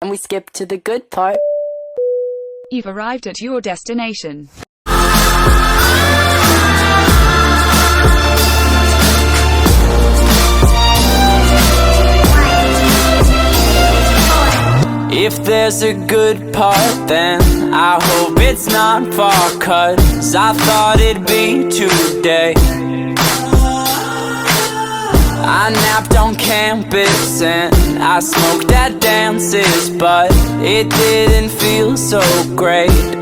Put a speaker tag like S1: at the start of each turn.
S1: and we skip to the good part.
S2: You've arrived at your destination.
S3: If there's a good part, then I hope it's not far, 'cause I thought it'd be today. I napped on campus and I smoked at dances, but it didn't feel so great.